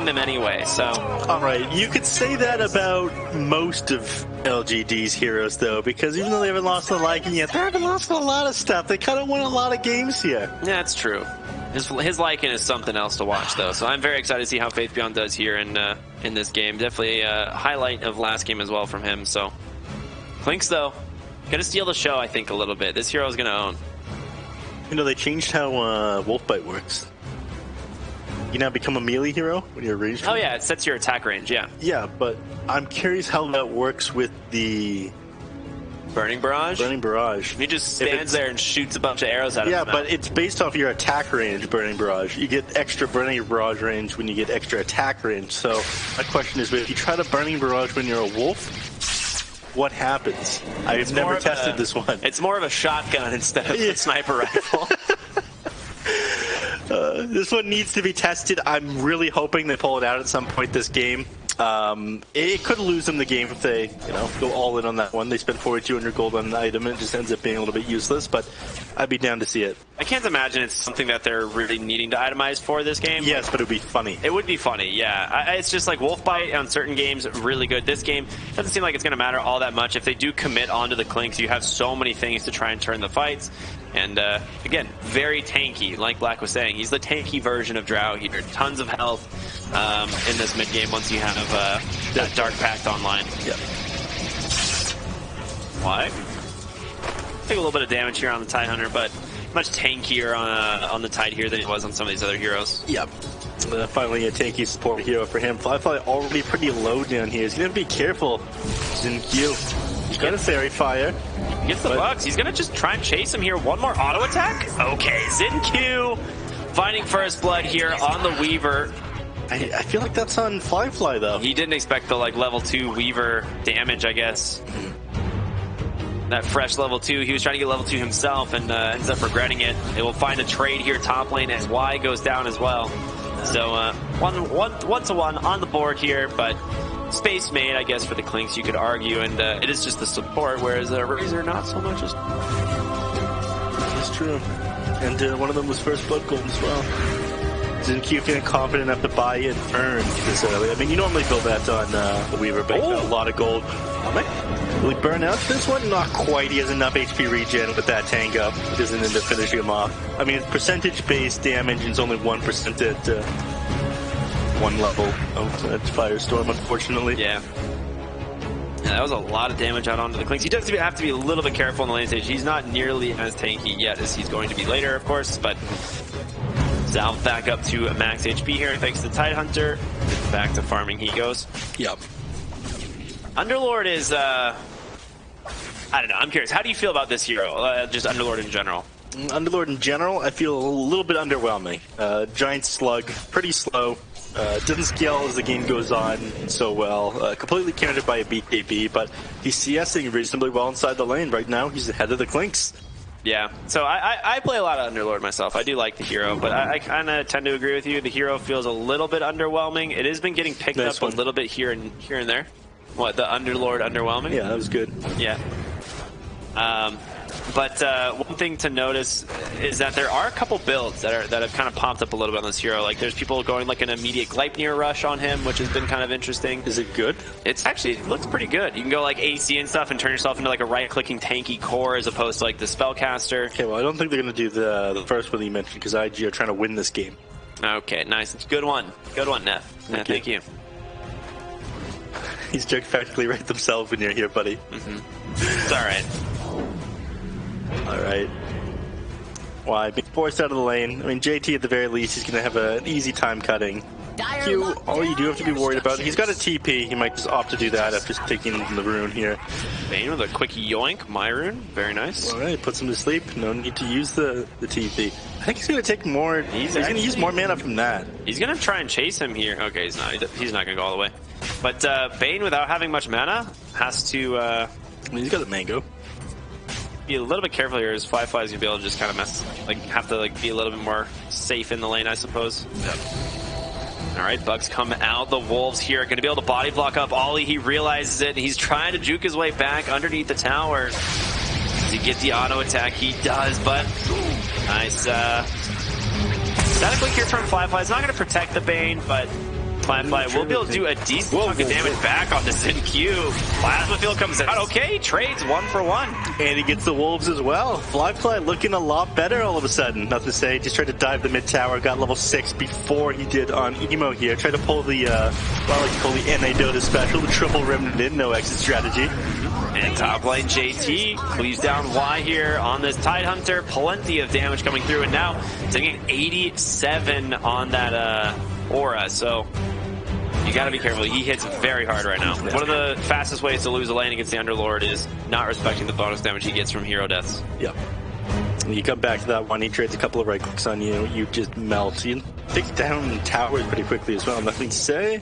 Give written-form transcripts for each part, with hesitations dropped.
them anyway, so. Alright, you could say that about most of LGD's heroes, though, because even though they haven't lost the liking yet, they haven't lost a lot of stuff. They kind of won a lot of games here. Yeah, it's true. His Lycan is something else to watch, though, so I'm very excited to see how Faith Beyond does here in this game. Definitely a highlight of last game as well from him, so. Clinks, though, gonna steal the show, I think, a little bit. This hero is gonna own. You know, they changed how Wolfbite works. You now become a melee hero when you're ranged. Oh yeah, it sets your attack range, yeah. Yeah, but I'm curious how that works with the Burning Barrage? Burning Barrage. He just stands there and shoots a bunch of arrows at him. Yeah, but it's based off your attack range, Burning Barrage. You get extra Burning Barrage range when you get extra attack range. So my question is, if you try to Burning Barrage when you're a wolf, what happens? I've never tested this one. It's more of a shotgun instead of a sniper rifle. This one needs to be tested. I'm really hoping they pull it out at some point this game. It could lose them the game if they, go all in on that one. They spend 4,200 gold on an item and it just ends up being a little bit useless, but I'd be down to see it. I can't imagine it's something that they're really needing to itemize for this game. Yes, but it would be funny. It would be funny, yeah. It's just like Wolfbite on certain games, really good. This game doesn't seem like it's going to matter all that much. If they do commit onto the Clinks, you have so many things to try and turn the fights. And again, very tanky, like Black was saying. He's the tanky version of Drow here. Tons of health in this mid game once you have that Dark Pact online. Yep. Why? Take a little bit of damage here on the Tidehunter, but much tankier on the Tide here than it was on some of these other heroes. Yep. Finally a tanky support hero for him. Flyfly already pretty low down here. He's going to be careful. XinQ. He's got a Fairy Fire. He gets the bugs. He's going to just try and chase him here. One more auto attack? Okay, XinQ finding first blood here on the Weaver. I feel like that's on Flyfly, though. He didn't expect the level 2 Weaver damage, I guess. That fresh level 2. He was trying to get level 2 himself and ends up regretting it. They will find a trade here top lane as Y goes down as well. So 1-to-1 on the board here, but space made, I guess, for the Clinks, you could argue, and it is just the support, whereas Razor not so much. That's true. And one of them was first blood gold as well. XinQ feeling confident enough to buy in Fern this early. I mean, you normally build that on the Weaver, but a lot of gold. Will he burn out this one? Not quite. He has enough HP regen with that tank up. He doesn't end up finishing him off. I mean, percentage-based damage is only 1% at one level of that Firestorm, unfortunately. Yeah, that was a lot of damage out onto the Clinks. He does have to be a little bit careful in the lane stage. He's not nearly as tanky yet as he's going to be later, of course, but Salve back up to max HP here thanks to the Tidehunter. Back to farming he goes. Yep. Underlord is, I don't know, I'm curious. How do you feel about this hero? Just Underlord in general. Underlord in general, I feel a little bit underwhelming. Giant Slug, pretty slow. Doesn't scale as the game goes on so well. Completely countered by a BKB, but he's CSing reasonably well inside the lane. Right now, he's ahead of the Clinks. Yeah, so I play a lot of Underlord myself. I do like the hero, but I kind of tend to agree with you. The hero feels a little bit underwhelming. It has been getting picked up a little bit here and there. What, the Underlord underwhelming? Yeah, that was good. Yeah. But one thing to notice is that there are a couple builds that have kind of popped up a little bit on this hero. Like, there's people going like an immediate Gleipnir rush on him, which has been kind of interesting. Is it good? It's actually, it looks pretty good. You can go like AC and stuff and turn yourself into like a right-clicking tanky core as opposed to like the spellcaster. Okay, well, I don't think they're going to do the first one that you mentioned because IG are trying to win this game. Okay, nice. It's a good one. Good one, Neff. Thank you. He's judged practically right themselves when you're here, buddy. It's alright. Alright. Why? Being forced out of the lane. I mean, JT at the very least, he's going to have an easy time cutting. Q, all you do have to be worried about, he's got a TP. He might just opt to do that after taking the rune here. Bane with a quick yoink, my rune. Very nice. Alright, puts him to sleep. No need to use the TP. I think he's going to take more. He's going to use more mana from that. He's going to try and chase him here. Okay, he's not. He's not going to go all the way. But Bane, without having much mana, has to... he's got a mango. Be a little bit careful here, as Flyfly's going to be able to just kind of have to be a little bit more safe in the lane, I suppose. Yep. Alright, Bugs come out. The Wolves here are going to be able to body block up Ollie. He realizes it. He's trying to juke his way back underneath the tower. Does he get the auto attack? He does, but nice. Static Link here from Flyfly. It's not going to protect the Bane, but Fly will be able to do a decent chunk of damage back on the XinQ. Plasma Field comes out. Okay, trades 1 for 1. And he gets the Wolves as well. Fly looking a lot better all of a sudden. Nothing to say. Just tried to dive the mid tower. Got level 6 before he did on Emo here. Tried to pull the, what I like to call the NA Dota special, the triple rim mid, no exit strategy. And top lane JT cleaves down Y here on this Tidehunter. Plenty of damage coming through, and now taking 87 on that aura. So you gotta be careful. He hits very hard right now. One of the fastest ways to lose a lane against the Underlord is not respecting the bonus damage he gets from hero deaths. Yep. You come back to that one, he trades a couple of right clicks on you, you just melt. You take down towers pretty quickly as well, nothing to say.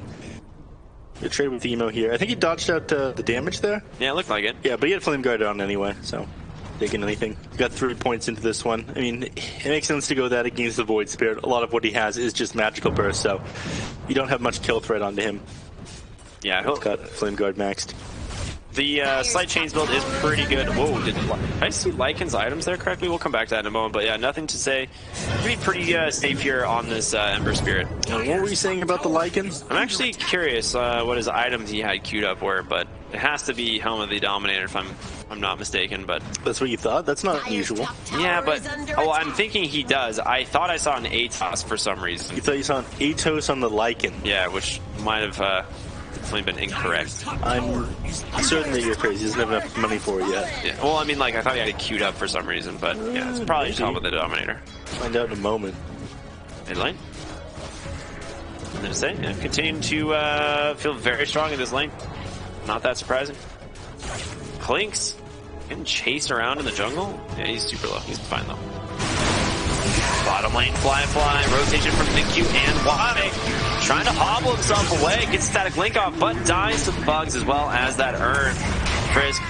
Good trade with Emo here. I think he dodged out the damage there. Yeah, it looked like it. Yeah, but he had Flame Guard on anyway, so taking anything. He got 3 points into this one. I mean, it makes sense to go that against the Void Spirit. A lot of what he has is just magical burst, so you don't have much kill threat onto him. Yeah, he'll got Flame Guard maxed. The Slight Chains build is pretty good. Whoa, did I see Lycan's items there correctly? We'll come back to that in a moment, but yeah, nothing to say. Be pretty safe here on this Ember Spirit. What were you saying about the Lycan? I'm actually curious what his items he had queued up were, but it has to be Helm of the Dominator if I'm not mistaken, but... That's what you thought? That's not unusual. Yeah, but... Oh, I'm thinking he does. I thought I saw an Atos for some reason. You thought you saw an Atos on the Lycan? Yeah, which might have... definitely been incorrect. I'm certain that you're crazy. He doesn't have enough money for it yet. Yeah. Well, I mean, like, I thought he had it queued up for some reason, but yeah, it's probably just Helm of the Dominator. Find out in a moment. Mid lane. I'm gonna say, yeah, continue to feel very strong in this lane. Not that surprising. Clinks getting chased around in the jungle. Yeah, he's super low. He's fine though. Bottom lane, fly, rotation from XinQ and Y. Trying to hobble himself away, gets static link off, but dies to the bugs as well as that urn. Frisk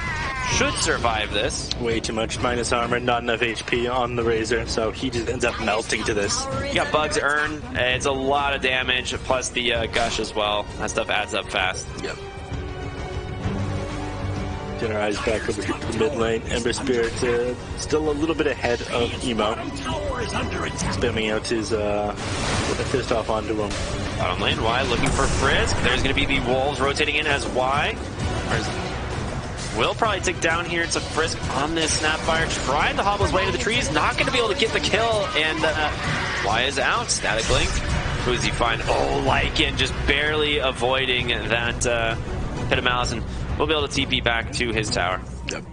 should survive this. Way too much minus armor, not enough HP on the Razor, so he just ends up melting to this. You got bugs urn, it's a lot of damage, plus the gush as well. That stuff adds up fast. Yep. Get our eyes back over to the mid lane. Ember Spirit still a little bit ahead of Emo. Spamming out his with a fist off onto him. Bottom lane, Y looking for Frisk. There's going to be the Wolves rotating in as Y. Will probably take down here to Frisk on this Snapfire. Trying to hobble his way to the trees. Not going to be able to get the kill. And Y is out. Static link. Who does he find? Oh, Lycan just barely avoiding that Pit of Malice. And we'll be able to TP back to his tower. Yep.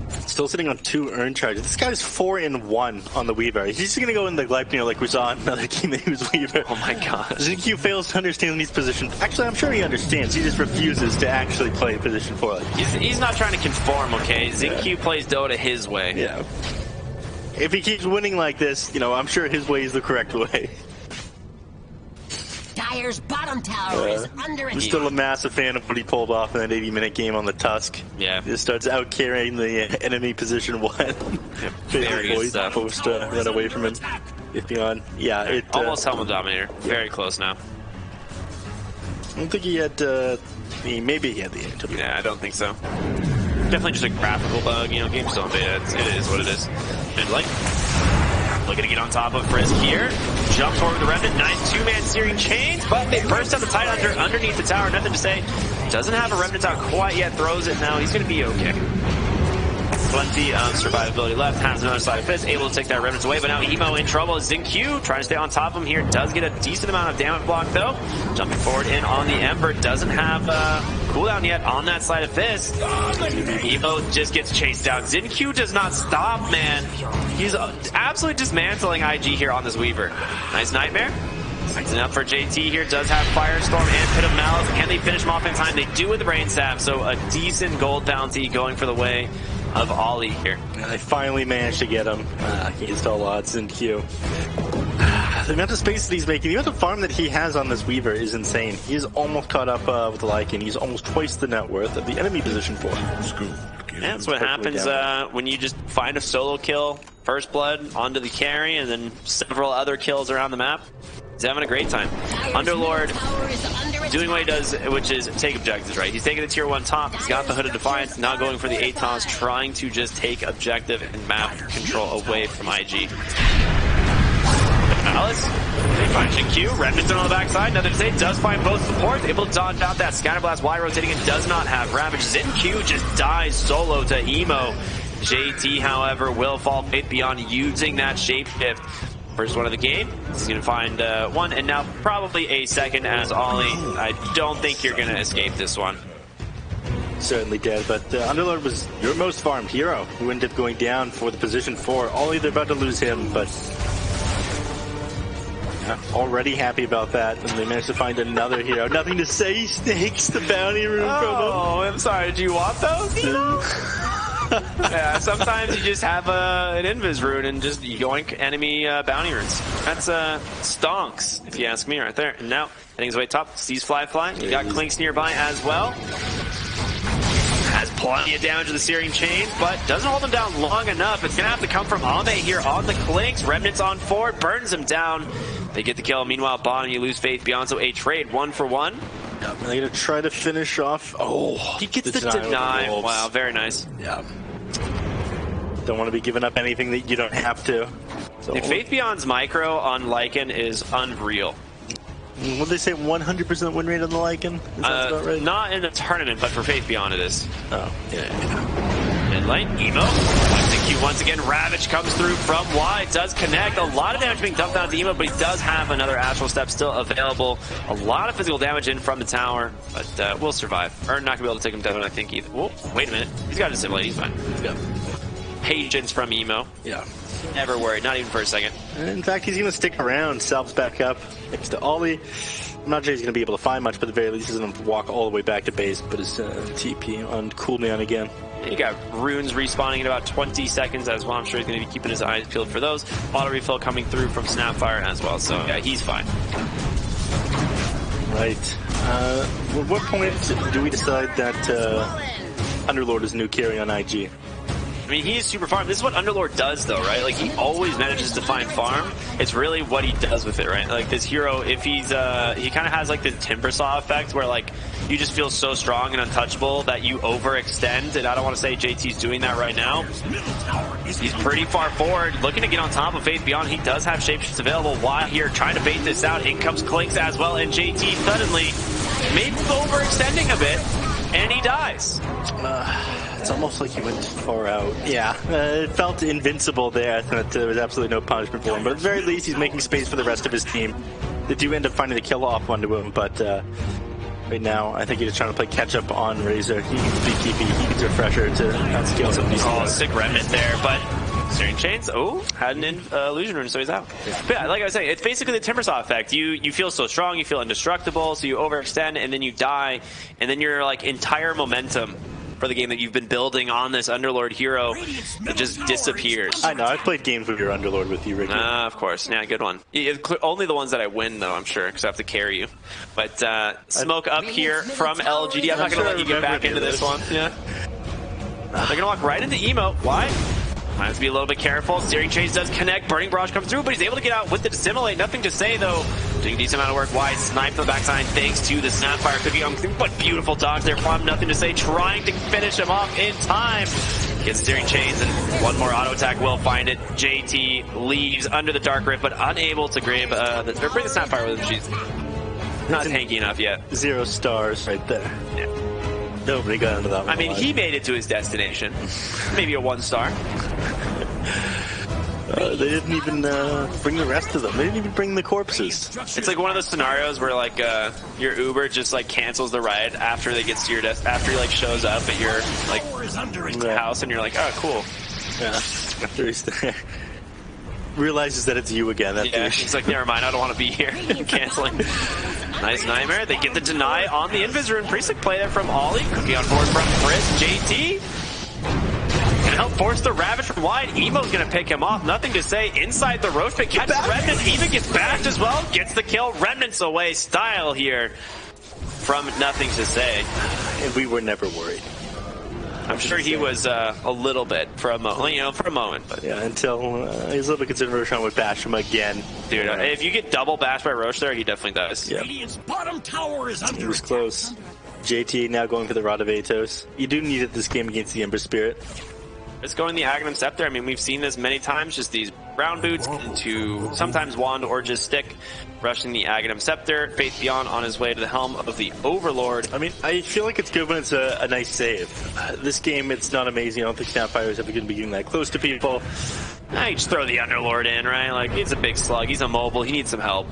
Still sitting on 2 urn charges. This guy's 4-in-1 on the Weaver. He's just gonna go in the Gleipnir like we saw in another game that he was Weaver. Oh my god. XinQ fails to understand these positions. Actually, I'm sure he understands. He just refuses to actually play position 4. He's not trying to conform, okay? XinQ plays Dota his way. Yeah. If he keeps winning like this, you know, I'm sure his way is the correct way. Dire's bottom tower is under I'm attack. still a massive fan of what he pulled off in that 80-minute game on the Tusk. Yeah. He just starts out carrying the enemy position 1. Yep. Very good stuff. Supposed to run away from him. If beyond, yeah, it almost Helm of Dominator. Very close now. I don't think he had. Maybe he had the end. Yeah, I don't think so. Definitely just a graphical bug. You know, game's still in beta. It is what it is. And like. Looking to get on top of Frisk here. Jumps over the Remnant. Nice 2-man searing chains, but they burst out the Tidehunter underneath the tower. Nothing to say. Doesn't have a Remnant out quite yet. Throws it now. He's going to be okay. Plenty of survivability left. Has another side of fist. Able to take that Remnant away, but now Emo in trouble. XinQ trying to stay on top of him here. Does get a decent amount of damage block though. Jumping forward in on the Ember. Doesn't have cooldown yet on that side of fist. Emo just gets chased down. XinQ does not stop, man. He's absolutely dismantling IG here on this Weaver. Nice Nightmare. Sexing up for JT here. Does have Firestorm and Pit of Malice. Can they finish him off in time? They do with the Brain Sap, so a decent gold bounty going for the way of Ollie here. And they finally managed to get him against all odds. XinQ. The amount of space that he's making, the amount of farm that he has on this Weaver is insane. He is almost caught up with the Lycan. He's almost twice the net worth of the enemy position 4. Yeah, that's what happens when you just find a solo kill, first blood onto the carry, and then several other kills around the map. He's having a great time. Underlord doing what he does, which is take objectives, right? He's taking the tier 1 top. He's got the Hood of Defiance, now going for the Atos, trying to just take objective and map control away from IG. Alice, Finds XinQ, Remnant on the backside, nothing to say, does find both supports, able to dodge out that Scatterblast, Y rotating and does not have Ravage. XinQ just dies solo to Emo. JT, however, will fall Faith Beyond using that shapeshift. First one of the game, he's going to find one, and now probably a second as Ollie. I don't think you're going to escape this one. Certainly did, but Underlord was your most farmed hero who ended up going down for the position 4. Ollie, they're about to lose him, but already happy about that, and they managed to find another hero. Nothing to say, he snakes the bounty room from them. Oh, I'm sorry, do you want those? Yeah, sometimes you just have an invis rune and just yoink enemy bounty runes. That's stonks, if you ask me, right there. And now, heading his way top, sees Fly. You got Clinks nearby as well. Has plenty of damage to the Searing Chains, but doesn't hold him down long enough. It's going to have to come from Ame here on the Clinks. Remnant's on 4, burns him down. They get the kill. Meanwhile, Bond, you lose Faith Beyond, so a trade 1-for-1. Yep, they're going to try to finish off. Oh, he gets the deny. Wow, very nice. Yeah. Don't want to be giving up anything that you don't have to. So. Faith Beyond's micro on Lycan is unreal. What they say, 100% win rate on the Lycan? Is that about right? Not in a tournament, but for Faith Beyond it is. Oh, yeah. Mid lane, Emo. XinQ once again, Ravage comes through from Y, does connect. A lot of damage being dumped down to Emo, but he does have another Astral Step still available. A lot of physical damage in from the tower, but we'll survive. Or not going to be able to take him down, I think, either. Whoa, wait a minute. He's got a Assimilate, he's fine. Yeah. Patience from Emo. Yeah. Never worried, not even for a second. In fact, he's going to stick around, salves back up next to Ollie. I'm not sure he's going to be able to find much, but at the very least he's going to walk all the way back to base, put his TP on cooldown again. You got runes respawning in about 20 seconds as well. I'm sure he's going to be keeping his eyes peeled for those. Auto refill coming through from Snapfire as well, so yeah, he's fine. Right. At what point do we decide that Underlord is new carry on IG? I mean, he is super farm. This is what Underlord does, though, right? Like, he always manages to find farm. It's really what he does with it, right? Like, this hero, if he's, he kind of has, like, the Timbersaw effect, where, like, you just feel so strong and untouchable that you overextend, and I don't want to say JT's doing that right now. He's pretty far forward, looking to get on top of Faith Beyond. He does have shapeshifts available. Why here, trying to bait this out. In comes Clinks as well, and JT suddenly maybe overextending a bit, and he dies. It's almost like he went far out. Yeah, it felt invincible there. That there was absolutely no punishment for him. But at the very least, he's making space for the rest of his team. They do end up finding the kill off onto him, but right now, I think he's trying to play catch up on Razor. He needs to be TP. He needs a refresher to outscale some of these. Oh, sick Remnant there, but Searing Chains, had an illusion rune, so he's out. Yeah. But yeah, like I was saying, it's basically the Timbersaw effect. You feel so strong, you feel indestructible, so you overextend, and then you die, and then your like entire momentum for the game that you've been building on this Underlord hero, it just disappears. I know, I've played games with your Underlord with you, Ricky. Of course. Yeah, good one. Only the ones that I win, though, I'm sure, because I have to carry you. But smoke up here from LGD. I'm not going to let you get back into this one. Yeah. They're going to walk right into Emo. Why? Might have to be a little bit careful. Searing Chains does connect. Burning Barrage comes through, but he's able to get out with the Dissimilate. Nothing to say, though. Doing a decent amount of work. Wide snipe from the backside thanks to the Snapfire cookie. But beautiful dodge there from Nothing to Say, trying to finish him off in time. Gets Searing Chains, and one more auto attack will find it. JT leaves under the Dark Rift, but unable to grab or bring the Snapfire with him. She's not tanky enough yet. 0 stars right there. Yeah. Nobody got into that one. I mean, he made it to his destination. Maybe a 1 star. They didn't even bring the rest of them. They didn't even bring the corpses. It's like one of those scenarios where like your Uber just like cancels the ride after they get to your desk, after he like shows up at your like house, and you're like, oh, cool. Yeah. After he's there. Realizes that it's you again. Yeah, he's like, never mind, I don't want to be here. Canceling. Nice Nightmare. They get the deny on the Invis rune. Pretty sick play there from Ollie. Cookie on board from Chris. JT gonna help force the Ravage from wide. Emo's gonna pick him off. Nothing to say inside the Roach Pit. Catches Remnant. Even gets bashed as well. Gets the kill. Remnant's away. Style here from Nothing to Say. And we were never worried. I'm sure he was a little bit for a moment, for a moment. But yeah, until he's a little bit concerned Roshan would bash him again. Dude, if you get double bashed by Roche there, he definitely does. Yeah. Radiant's bottom tower is under He was close. JT now going for the Rod of Atos. You do need it this game against the Ember Spirit. It's going the Aghanim Scepter. I mean, we've seen this many times, just these brown boots into sometimes wand or just stick, rushing the Aghanim Scepter. Faith Beyond on his way to the helm of the Overlord. I mean, I feel like it's good when it's a nice save. This game, it's not amazing. I don't think Snapfire is ever going to be getting that close to people. You just throw the Underlord in, right? Like, he's a big slug. He's immobile. He needs some help.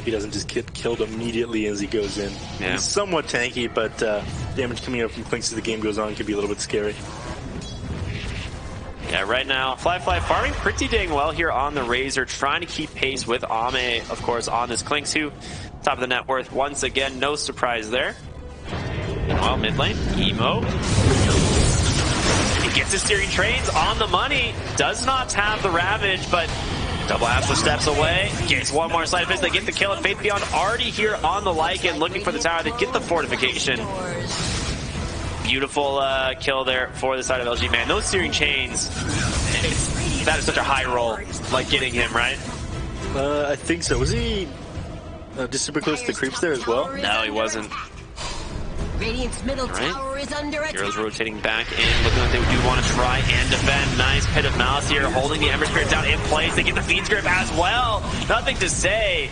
He doesn't just get killed immediately as he goes in. Yeah. He's somewhat tanky, but damage coming out from Clinks as the game goes on can be a little bit scary. Yeah, right now, Fly farming pretty dang well here on the Razor, trying to keep pace with Ame, of course, on this XinQ. Top of the net worth once again, no surprise there. Meanwhile, mid lane, Emo. He gets his steering trains on the money, does not have the Ravage, but double Astral steps away, gets one more side fist, they get the kill, and Faith Beyond already here on the Lycan, looking for the tower, they get the fortification. Beautiful kill there for the side of LG. Man, those steering chains, that is such a high roll, like getting him, right? I think so. Was he just super close to the creeps there as well? No, he wasn't. Radiant's middle tower is under attack. Heroes rotating back in, looking like they do want to try and defend. Nice Pit of Malice here, holding the Ember Spirit down in place. They get the Fiend's Grip as well. Nothing to say.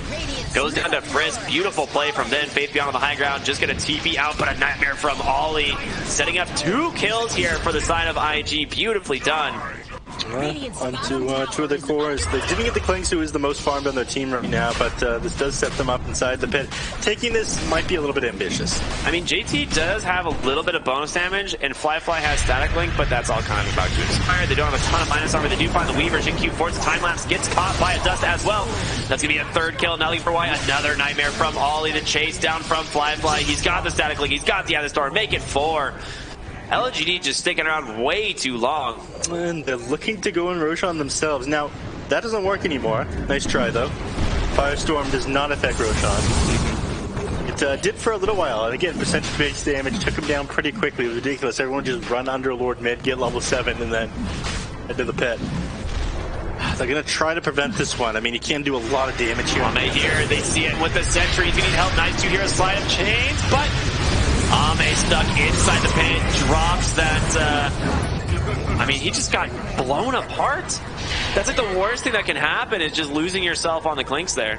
Goes down to Frisk. Beautiful play from then. Faith Beyond on the high ground. Just going to TP out, but a Nightmare from Ollie. Setting up 2 kills here for the side of IG. Beautifully done. Onto 2 of the cores. They didn't get the Clinks, who is the most farmed on their team right now, but this does set them up inside the pit. Taking this might be a little bit ambitious. I mean, JT does have a little bit of bonus damage, and Fly has Static Link, but that's all kind of about to expire. They don't have a ton of minus armor. They do find the Weaver. XinQ forces the time lapse, gets caught by a Dust as well. That's going to be a 3rd kill. Nelly for Y. Another Nightmare from Ollie to chase down from Fly. He's got the Static Link. He's got the other Storm. Make it 4. LGD just sticking around way too long. And they're looking to go and Roshan themselves. Now, that doesn't work anymore. Nice try, though. Firestorm does not affect Roshan. It did for a little while. And again, percentage-based damage took him down pretty quickly. It was ridiculous. Everyone just run Underlord mid, get level 7, and then head to the pit. They're going to try to prevent this one. I mean, he can do a lot of damage here. Ame here, they see it with the Sentry. He's going to need help. Nice 2 heroes, slide of chains, but Ame stuck inside the pit, drops that, I mean, he just got blown apart. That's like the worst thing that can happen, is just losing yourself on the Clinks there.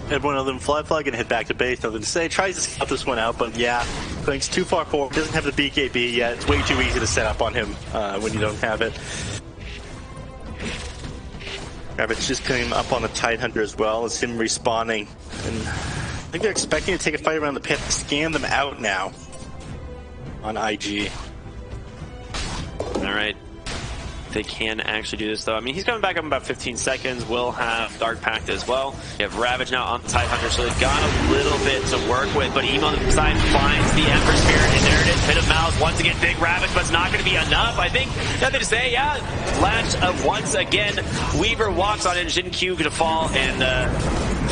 And one of them, Fly gonna head back to base, nothing to say. Tries to scout this one out, but yeah, Clinks too far forward, doesn't have the BKB yet. It's way too easy to set up on him when you don't have it. Ravage just came up on the Tidehunter as well as him respawning. And I think they're expecting to take a fight around the pit, scan them out now on IG. All right. They can actually do this, though. I mean, he's coming back up in about 15 seconds. Will have Dark Pact as well. You have Ravage now on the Tidehunter, so they've got a little bit to work with. But Emo on the side finds the Ember Spirit, and there it is. Pit of Malice once again, big Ravage, but it's not going to be enough. I think nothing to say. Yeah, Latch of once again. Weaver walks on in. XinQ going to fall, and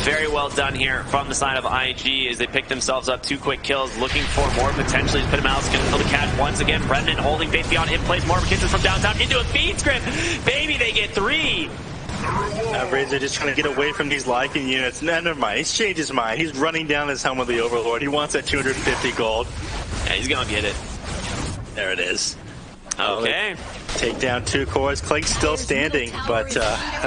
very well done here from the side of IG as they pick themselves up 2 quick kills, looking for more potentially. Pit of Malice going to kill the cat once again. Brendan holding Faith Beyond in place. More kisses from downtown into a feed script. Baby, they get 3. Razor just trying to get away from these Lycan units. No, never mind. He's changed his mind. He's running down his helm with the Overlord. He wants that 250 gold. Yeah, he's going to get it. There it is. Okay. Take down 2 cores. Clink's still standing, but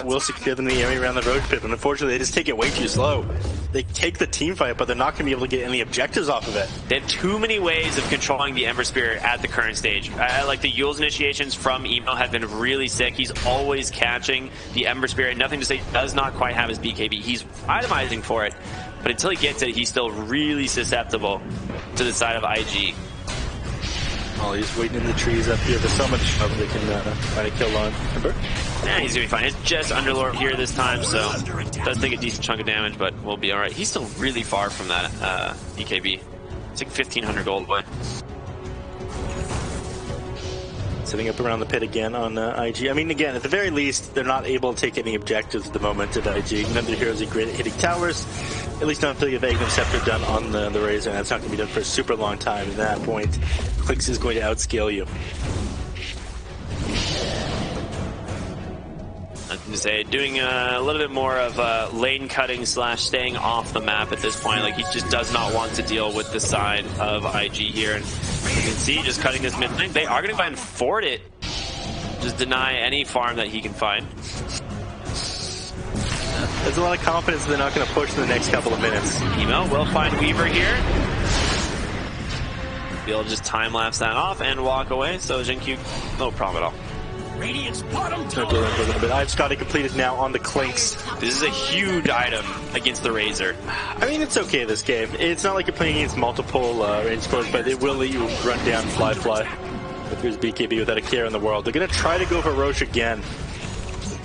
will secure them in the area around the road pit. And unfortunately, they just take it way too slow. They take the team fight, but they're not going to be able to get any objectives off of it. They have too many ways of controlling the Ember Spirit at the current stage. Like the Yule's initiations from Emo have been really sick. He's always catching the Ember Spirit. Nothing to say, does not quite have his BKB. He's itemizing for it, but until he gets it, he's still really susceptible to the side of IG. Oh, he's waiting in the trees up here. There's so much trouble they can find a kill on. Ember? Yeah, he's gonna be fine. It's just Underlord here this time, so does take a decent chunk of damage, but we'll be alright. He's still really far from that BKB. It's like 1,500 gold away. Setting up around the pit again on IG. I mean, again, at the very least, they're not able to take any objectives at the moment at IG. None of the heroes are great at hitting towers. At least not until you have Aghanim Scepter done on the Razor, and that's not going to be done for a super long time. At that point, Clinks is going to outscale you. to say, doing a little bit more of lane cutting / staying off the map at this point. Like, he just does not want to deal with the side of IG here. And you can see, just cutting this mid lane. They are going to go ahead and fort it. Just deny any farm that he can find. There's a lot of confidence they're not going to push in the next couple of minutes. Emo will find Weaver here. Be able to just time-lapse that off and walk away. So XinQ, no problem at all. Radiant's bottom But I've got it completed now on the Clinks. This is a huge item against the Razor. I mean, it's okay this game. It's not like you're playing against multiple range scores, but it will let you run down fly. If there's BKB without a care in the world. They're going to try to go for Roche again.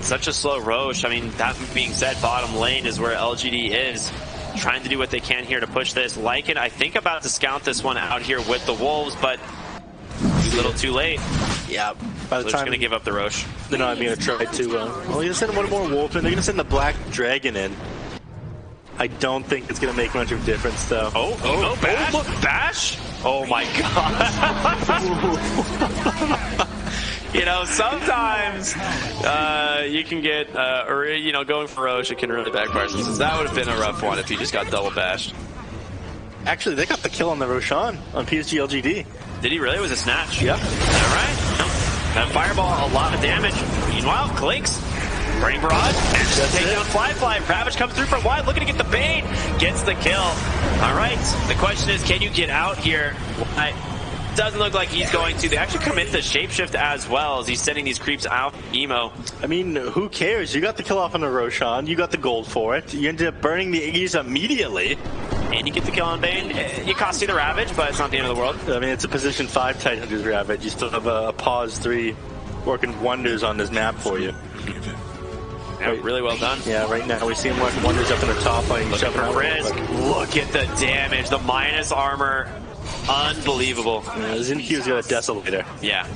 Such a slow Roche. I mean, that being said, bottom lane is where LGD is. Trying to do what they can here to push this. Lycan, I think, about to scout this one out here with the Wolves, but a little too late. Yeah. By the They're time going to give up the Roche. they're not going to try to. Well, they're going to send one more Wolf in. They're going to send the Black Dragon in. I don't think it's going to make much of a difference, though. Oh, Bash? Bash? Oh my god. You know, sometimes you can get, or, you know, going for Roche, it can really backfire. Since that would have been a rough one if he just got double bashed. Actually, they got the kill on the Roshan on PSG.LGD. Did he really? It was a snatch? Yep. All right. That fireball, a lot of damage. Meanwhile, Clinks, Burning Barrage, manages to take down Fly. Ravage comes through from wide, looking to get the bait, gets the kill. All right. The question is, can you get out here? Doesn't look like he's going to. They actually commit the shapeshift as well as he's sending these creeps out. Emo. I mean, who cares? You got the kill off on the Roshan. You got the gold for it. You ended up burning the Iggy's immediately. And you get the kill on Bane. You cost you the Ravage, but it's not the end of the world. I mean, it's a position 5 Titan's Ravage. You still have a pause 3 working wonders on this map for you. Yeah, really well done. Yeah, right now we see him working wonders up in the top lane. Looking for Frizz. Look at the damage. The minus armor. Unbelievable. XinQ's got a Desolator. Yeah.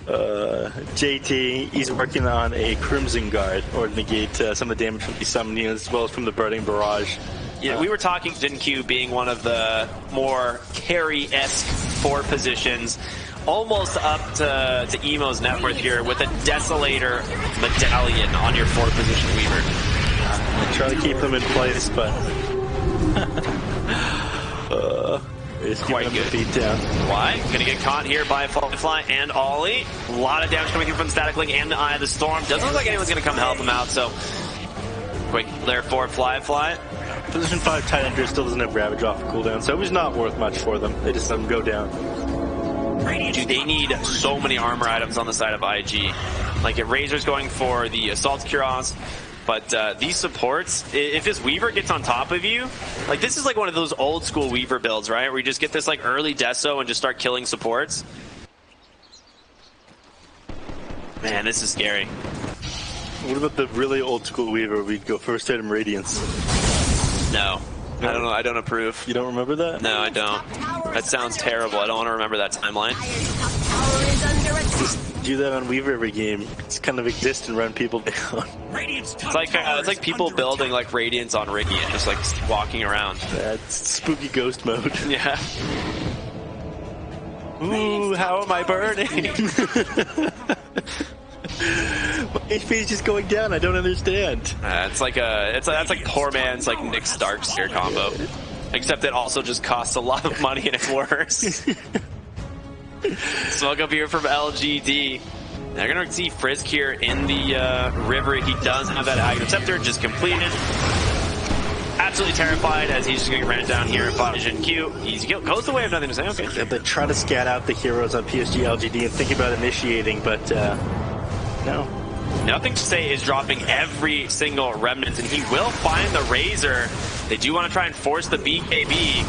JT, he's working on a Crimson Guard, or negate some of the damage from the summon units as well as from the Burning Barrage. Yeah, we were talking XinQ being one of the more carry-esque 4 positions, almost up to Emo's net worth here with a Desolator medallion on your 4 position Weaver. Try to keep them in place, but it's quite good. Beat down. Why? Gonna get caught here by Fly and Ollie. A lot of damage coming through from Static Link and the Eye of the Storm. Doesn't look like anyone's gonna come help him out, so quick layer 4 Fly. Position 5 Titan still doesn't have Ravage off of cooldown, so it was not worth much for them. They just let them go down. Dude, they need so many armor items on the side of IG. Like, Razor's going for the Assault Cuirass, but these supports, if this Weaver gets on top of you, like, this is like one of those old school Weaver builds, right? Where you just get this like early Deso and just start killing supports. Man, this is scary. What about the really old school Weaver? We'd go first item Radiance. No. I don't know. I don't approve. You don't remember that? No, I don't. That sounds terrible. I don't want to remember that timeline. Just do that on Weaver every game. Just kind of exist and run people down. It's like people building like Radiance on Radiant, just like walking around. That's spooky ghost mode. Yeah. Ooh, how am I burning? My HP is just going down. I don't understand. It's like that's like poor man's like Nick Stark's tier combo, except it also just costs a lot of money and it's worse. Smoke up here from LGD. They're gonna see Frisk here in the river. He does have that Aghanim Scepter just completed. Absolutely terrified as he's just gonna get ran down here by XinQ. Easy kill. Goes the way of nothing to say. Okay. They try to scat out the heroes on PSG.LGD and think about initiating, but no. Nothing to say is dropping every single remnant, and he will find the Razor. They do want to try and force the BKB.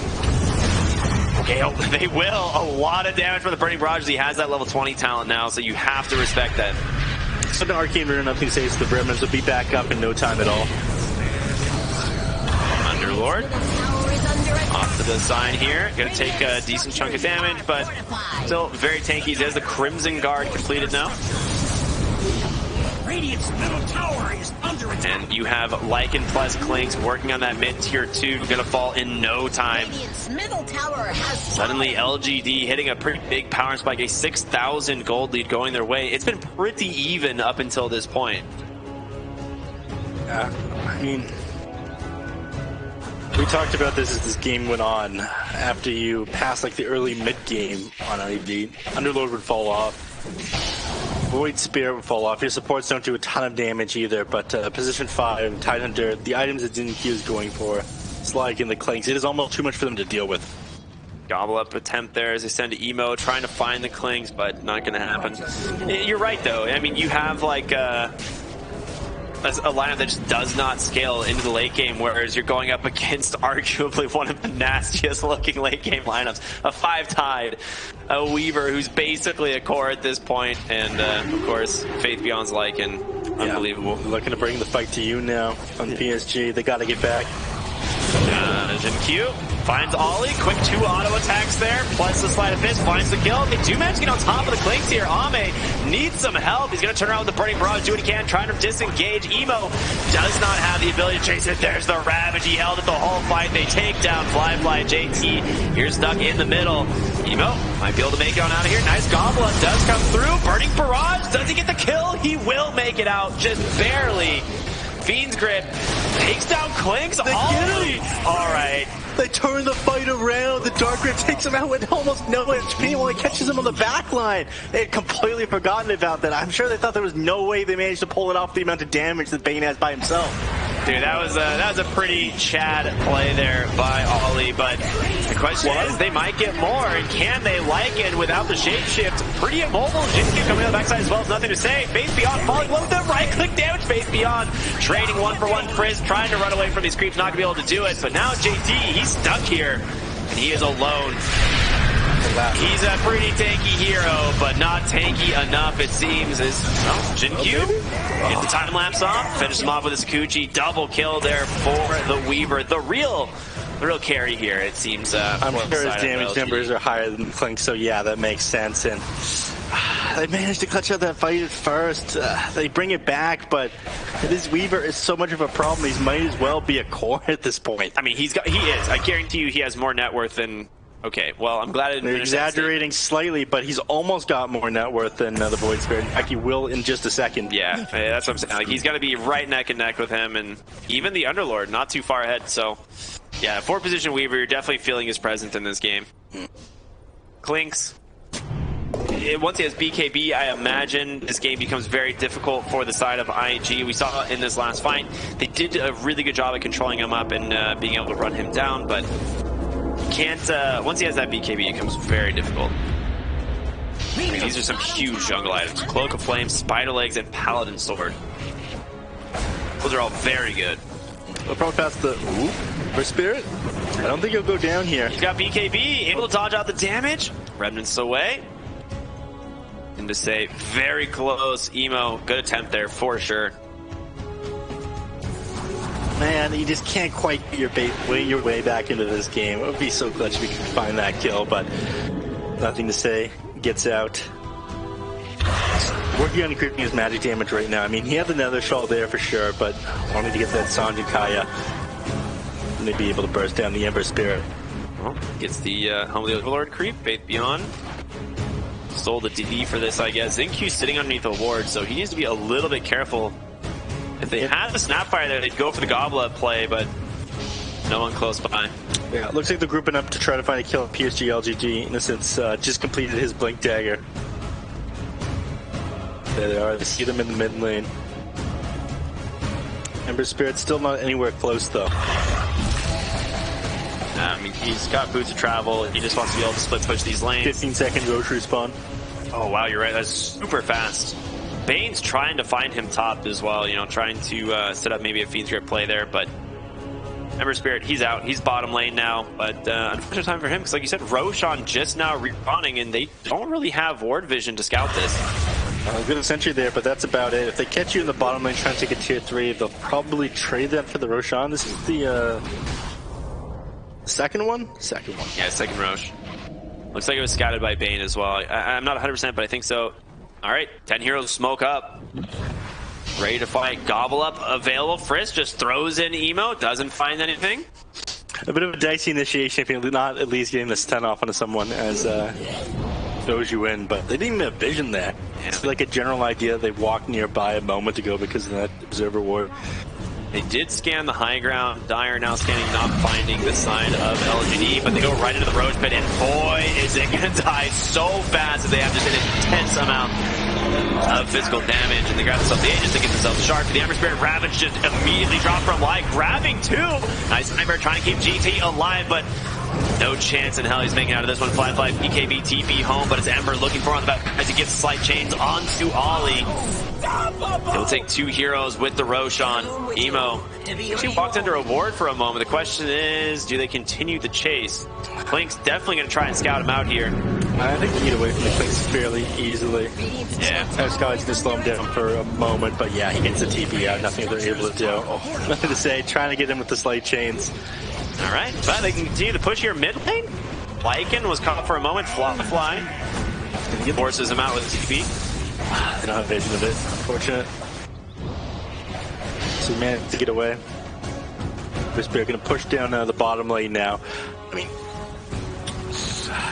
Okay, oh, they will. A lot of damage from the Burning Barrage. He has that level 20 talent now, so you have to respect that. So the Arcane Rune, nothing to say, so the remnants will be back up in no time at all. Underlord. Off to the side here. Gonna take a decent chunk of damage, but still very tanky. There's the Crimson Guard completed now. Radiant's middle tower is under And you have Lycan plus Klinks working on that mid tier 2, gonna fall in no time. Radiant's middle tower has Suddenly LGD hitting a pretty big power spike, a 6,000 gold lead going their way. It's been pretty even up until this point. I mean, we talked about this as this game went on. After you pass like the early mid game on IV, Underlord would fall off. Void Spirit would fall off. Your supports don't do a ton of damage either, but position 5, Tidehunter, the items that XinQ is going for, Slyke and the Klinks, it is almost too much for them to deal with. Gobble up attempt there as they send to Emo, trying to find the Klinks, but not going to happen. You're right, though. I mean, you have like that's a lineup that just does not scale into the late game, whereas you're going up against arguably one of the nastiest looking late game lineups. A 5-tide, a Weaver who's basically a core at this point, and of course, Faith Beyond's Lycan. Unbelievable. Looking to bring the fight to you now on PSG. They got to get back. XinQ finds Ollie, quick 2 auto attacks there, plus the sleight of fist, finds the kill. They do manage to get on top of the Klinks here. Ame needs some help. He's going to turn around with the Burning Barrage, do what he can, trying to disengage. Emo does not have the ability to chase it. There's the Ravage. He held it the whole fight. They take down Fly JT. Here stuck in the middle. Emo might be able to make it on out of here. Nice gobble up does come through. Burning Barrage. Does he get the kill? He will make it out, just barely. Fiend's Grip takes down Klinks. Alright. They turn the fight around. The Dark Grip takes him out with almost no HP while he catches him on the back line. They had completely forgotten about that. I'm sure they thought there was no way they managed to pull it off the amount of damage that Bane has by himself. Dude, that was a pretty Chad play there by Ollie, but the question is, they might get more, and can they Lycan without the shapeshift? Pretty immobile. XinQ coming on the backside as well, nothing to say. Faith Beyond falling low with the right-click damage. Faith Beyond trading 1-for-1 Frizz, trying to run away from these creeps, not gonna be able to do it, but now JT, he's stuck here, and he is alone. He's a pretty tanky hero, but not tanky enough, it seems, as XinQ gets the time lapse off, finishes him off with his Kuchi, double kill there for the Weaver. The real carry here, it seems. I'm sure his damage numbers are higher than Klink, so yeah, that makes sense. And they managed to clutch out that fight at first. They bring it back, but this Weaver is so much of a problem. He might as well be a core at this point. I mean, he is. I guarantee you, he has more net worth than. Okay, well, I'm glad I didn't They're finish exaggerating slightly, but he's almost got more net worth than the Void Spirit. In fact, he will in just a second. Yeah, that's what I'm saying. Like, he's got to be right neck and neck with him, and even the Underlord, not too far ahead. So, yeah, 4-position Weaver, you're definitely feeling his presence in this game. Klinks. Once he has BKB, I imagine this game becomes very difficult for the side of IG. We saw in this last fight, they did a really good job at controlling him up and being able to run him down, but can't once he has that BKB, it becomes very difficult. I mean, these are some huge jungle items: Cloak of Flame, Spider Legs, and Paladin Sword. Those are all very good. They'll probably pass the for Spirit. I don't think he'll go down here. He's got BKB, able to dodge out the damage. Remnants away. And to say, very close. Emo, good attempt there for sure. Man, you just can't quite get your way back into this game. It would be so clutch if we could find that kill, but nothing to say. Gets out. Working on increasing his magic damage right now. I mean, he had the Nether Shawl there for sure, but wanted to get that Sanju Kaya. Maybe able to burst down the Ember Spirit. Well, gets the Home of the Overlord creep, Faith Beyond. Stole the DD for this, I guess. XinQ sitting underneath a ward, so he needs to be a little bit careful. If they had the Snapfire there, they'd go for the Goblet play, but no one close by. Yeah, it looks like they're grouping up to try to find a kill at PSG.LGD. Innocence just completed his Blink Dagger. There they are. They see them in the mid lane. Ember Spirit's still not anywhere close, though. I mean, he's got boots of travel. He just wants to be able to split push these lanes. 15-second Roche respawn. Oh, wow, you're right. That's super fast. Bane's trying to find him top as well, you know, trying to set up maybe a Fiend's Grip play there, but Ember Spirit, he's out. He's bottom lane now, but unfortunate time for him, because like you said, Roshan just now respawning, and they don't really have ward vision to scout this. Good sentry there, but that's about it. If they catch you in the bottom lane trying to take a tier 3, they'll probably trade that for the Roshan. This is the second one? Second one. Yeah, second Rosh. Looks like it was scouted by Bane as well. I'm not 100%, but I think so. All right, 10 heroes smoke up. ready to fight. Gobble up available. Frisk just throws in emo, doesn't find anything. A bit of a dicey initiation if you're not at least getting the stun off onto someone as throws you in, but they didn't even have vision there. Yeah. It's like a general idea they walked nearby a moment ago because of that observer ward. They did scan the high ground. Dire now scanning, not finding the sign of LGD, but they go right into the Roach Pit, and boy, is it going to die so fast that they have just an intense amount of physical damage, and they grab themselves the Aegis to get themselves sharp. The Ember Spirit Ravage just immediately dropped from life, grabbing two. Nice Nightmare trying to keep GT alive, but no chance in hell he's making out of this one. Fly, BKB, TP home, but it's Ember looking for on the back as he gets slight chains onto Ollie. He'll take two heroes with the Roshan. Emo actually walked under a ward for a moment. The question is, do they continue the chase? Klink's definitely going to try and scout him out here. I think you get away from the Klinks fairly easily. Yeah. Scout's going to slow him down for a moment, but yeah, he gets the TP out. Nothing they're able to do. Nothing to say. Trying to get him with the slight chains. All right, but they can continue to push here mid lane. Lycan was caught for a moment. Fly. Forces him out with TP. They don't have vision of it, unfortunate. So he managed to get away. Whisper going to push down the bottom lane now. I mean,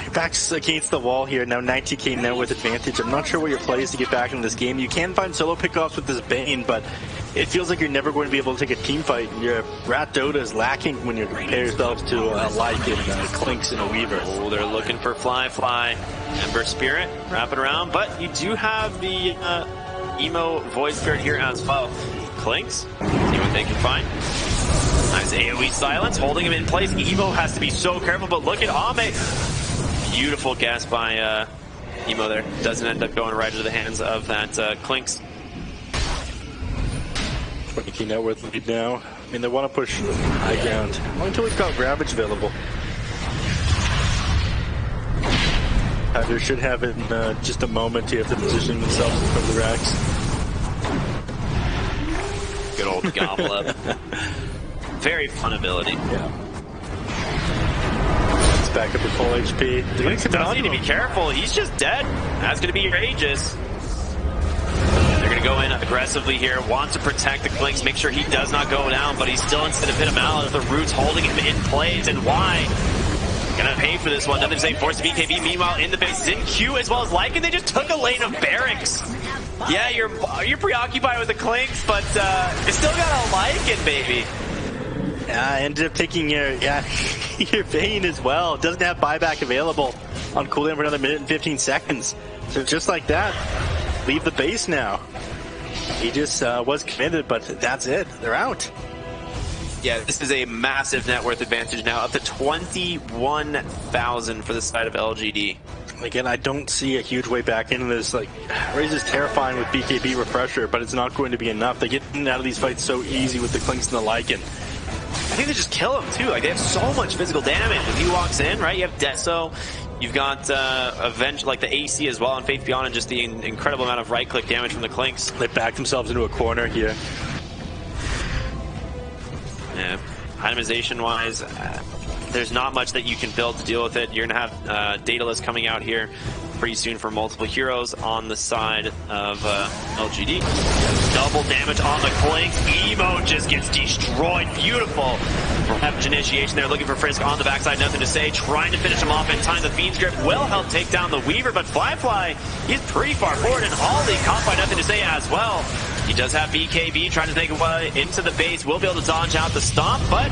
your back's against the wall here. Now 90k now with advantage. I'm not sure what your play is to get back into this game. You can find solo pickoffs with this Bane, but it feels like you're never going to be able to take a team fight. Your Rat Dota is lacking when you compare yourselves to Lycan, Klinks, and a Weaver. Oh, they're looking for Fly. Ember Spirit, wrap it around, but you do have the Emo Void Spirit here as well. Klinks, see what they can find. Nice AoE silence, holding him in place. Evo has to be so careful, but look at Ame. Beautiful guess by Emo there. Doesn't end up going right into the hands of that Klinks. 20k net worth lead now. I mean, they want to push high ground. Not until we've got Ravage available. They should have it in just a moment here to position themselves in front of the racks. Good old gobble up. Very fun ability. Yeah. It's back up to full HP. Klinks does need to be careful. He's just dead. That's going to be your Aegis. They're going to go in aggressively here. Want to protect the Klinks, make sure he does not go down, but he's still instead of hit him out. The Roots holding him in place, and why? Gonna pay for this one. Nothing to say. Force BKB. Meanwhile, in the base, XinQ as well as Lycan. They just took a lane of barracks. Yeah, you're preoccupied with the Klinks, but you still got a Lycan, baby. Yeah, I ended up taking your Vayne as well. It doesn't have buyback available on cooldown for another minute and 15 seconds. So just like that, leave the base now. He just was committed, but that's it. They're out. Yeah, this is a massive net worth advantage now, up to 21,000 for the side of LGD. Again, I don't see a huge way back into this. Like, Raze is terrifying with BKB refresher, but it's not going to be enough. They get out of these fights so easy with the Klinks and the Lycan. I think they just kill him too. Like, they have so much physical damage. When he walks in, right, you have Deso, you've got Avenge, like the AC as well, and Faith Beyond, and just the incredible amount of right-click damage from the Klinks. They back themselves into a corner here. Yeah, itemization-wise, there's not much that you can build to deal with it. You're going to have Daedalus coming out here pretty soon for multiple heroes on the side of LGD. Double damage on the Klinks. Emo just gets destroyed. Beautiful. Ravage initiation there, looking for Frisk on the backside. Nothing to say. Trying to finish him off in time. The Fiend's Grip will help take down the Weaver, but Fly, he's pretty far forward, and Ollie caught by Nothing to Say as well. He does have BKB trying to take away into the base. Will be able to dodge out the stomp, but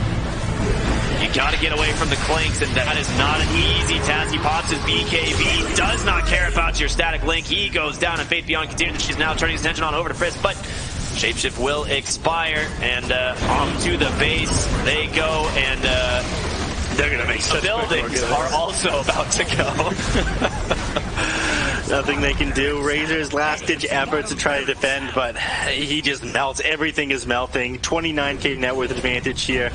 you gotta get away from the Klinks, and that is not an easy task. He pops his BKB, does not care about your static link. He goes down, and Faith Beyond continues. She's now turning his attention on over to Frisk, but Shapeshift will expire, and off to the base they go, and they're gonna make the buildings are also about to go. Nothing they can do. Razor's last-ditch efforts to try to defend, but he just melts. Everything is melting. 29k net worth advantage here.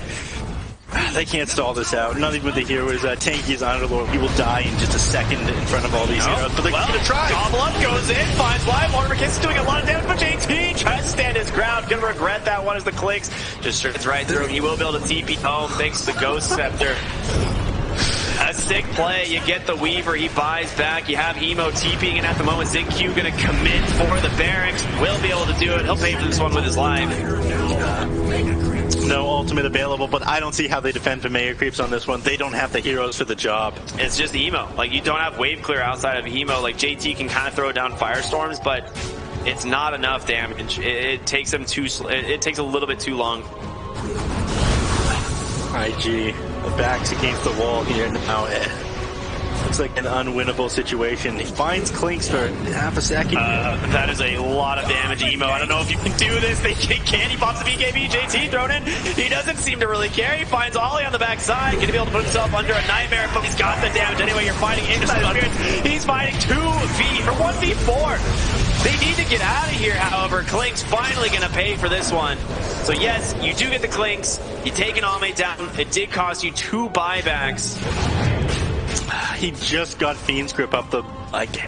They can't stall this out. Not even with the heroes. Tanky is Underlord. He will die in just a second in front of all these heroes. But they're going to try. Gobble up goes in, finds live. Mortimer is doing a lot of damage, but JT tries to stand his ground. Gonna regret that one as the Klinks just shreds right through him. He will be able to TP home thanks to the Ghost Scepter. As sick play. You get the Weaver, he buys back. You have Emo TPing in at the moment. XinQ gonna commit for the barracks. Will be able to do it. He'll pay for this one with his life. No ultimate available, but I don't see how they defend for Mega Creeps on this one. They don't have the heroes for the job. It's just Emo. Like, you don't have wave clear outside of Emo. Like, JT can kind of throw down Firestorms, but it's not enough damage. It takes them it takes a little bit too long. IG, the back's against the wall here now. Looks like an unwinnable situation. He finds Clinks for half a second. That is a lot of damage, Emo. I don't know if you can do this. Can he pops the BKB? JT thrown in. He doesn't seem to really care. He finds Ollie on the backside. Gonna be able to put himself under a nightmare, but he's got the damage anyway. You're fighting Innocent Spirits. He's fighting 1v4. They need to get out of here, however. Clinks finally gonna pay for this one. So yes, you do get the Clinks. You take an all-mate down. It did cost you 2 buybacks. He just got Fiend's Grip up the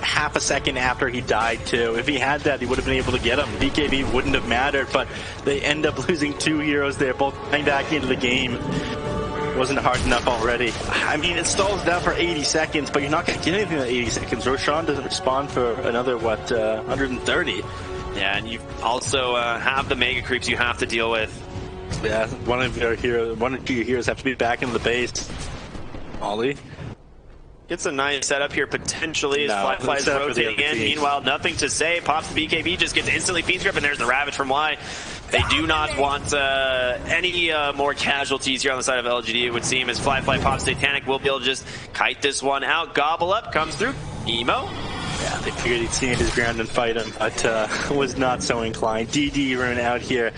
half a second after he died too. If he had that, he would have been able to get him. BKB wouldn't have mattered, but they end up losing 2 heroes there, both coming back into the game. Wasn't hard enough already. I mean, it stalls down for 80 seconds, but you're not going to get anything in 80 seconds. Roshan doesn't respond for another, 130? Yeah, and you also have the Mega Creeps you have to deal with. Yeah, one or two heroes have to be back in the base. Ollie? Gets a nice setup here potentially as Fly's rotating in. Meanwhile, nothing to say. Pops the BKB, just gets instantly Fiend's Grip, and there's the Ravage from Y. They do not want any more casualties here on the side of LGD, it would seem, as Fly pops Satanic. Will be able to just kite this one out. Gobble Up comes through. Emo. Yeah, they figured he'd stand his ground and fight him, but was not so inclined. DD rune out here.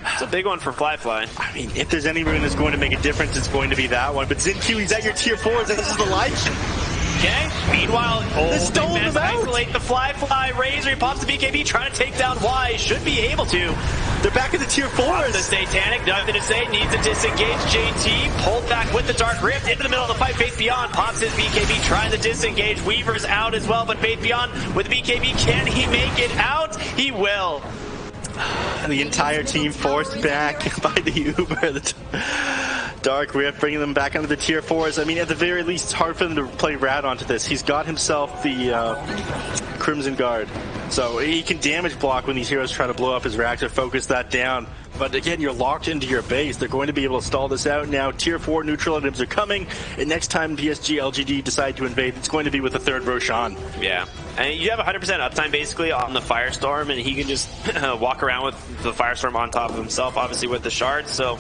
It's a big one for Fly. I mean, if there's any rune that's going to make a difference, it's going to be that one. But XinQ, he's at your tier 4s, and this is the life. Okay, meanwhile, they stole him out. Isolate the Fly. Razor, he pops the BKB, trying to take down Y. Should be able to. They're back in the tier 4s. The Satanic, nothing to say, needs to disengage. JT pulled back with the Dark Rift into the middle of the fight. Faith Beyond pops his BKB, trying to disengage. Weaver's out as well, but Faith Beyond with the BKB, can he make it out? He will. The entire team forced back by the Uber. The Dark Rift, bringing them back under the tier 4s. I mean, at the very least, it's hard for them to play Rad onto this. He's got himself the Crimson Guard, so he can damage block when these heroes try to blow up his racks or focus that down. But again, you're locked into your base. They're going to be able to stall this out now. Tier 4 neutral items are coming, and next time PSG.LGD decide to invade, it's going to be with a third Roshan. Yeah. And you have 100% uptime basically on the Firestorm, and he can just walk around with the Firestorm on top of himself, obviously with the shards. So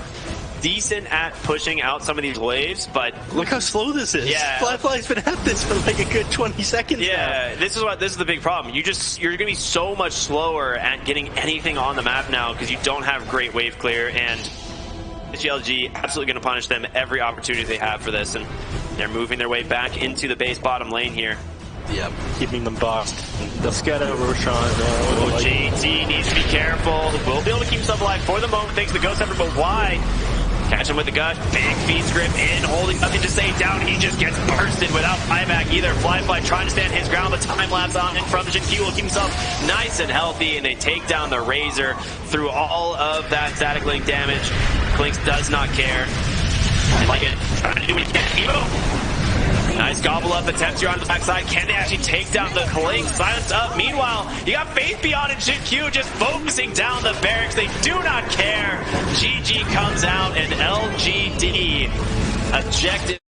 decent at pushing out some of these waves, but look how slow this is. Yeah. Fly's been at this for like a good 20 seconds now. This is the big problem. You're gonna be so much slower at getting anything on the map now because you don't have great wave clear, and GLG absolutely gonna punish them every opportunity they have for this, and they're moving their way back into the base bottom lane here. Yep, keeping them boxed. They'll scatter Roshan. JT needs to be careful. Will be able to keep himself alive for the moment thanks to the Ghost Effort, but why? Catch him with the gut. Big Fiend's Grip in, holding nothing to say down. He just gets bursted without buyback either. Fly trying to stand his ground, but time lapse on in from XinQ will keep himself nice and healthy, and they take down the Razor through all of that static link damage. Clinks does not care. I like it. Trying to do what he can. Emo. Nice gobble up attempts here on the backside. Can they actually take down the Clinks? Silence up. Meanwhile, you got Faith Beyond and XinQ just focusing down the barracks. They do not care. GG comes out, and LGD ejected.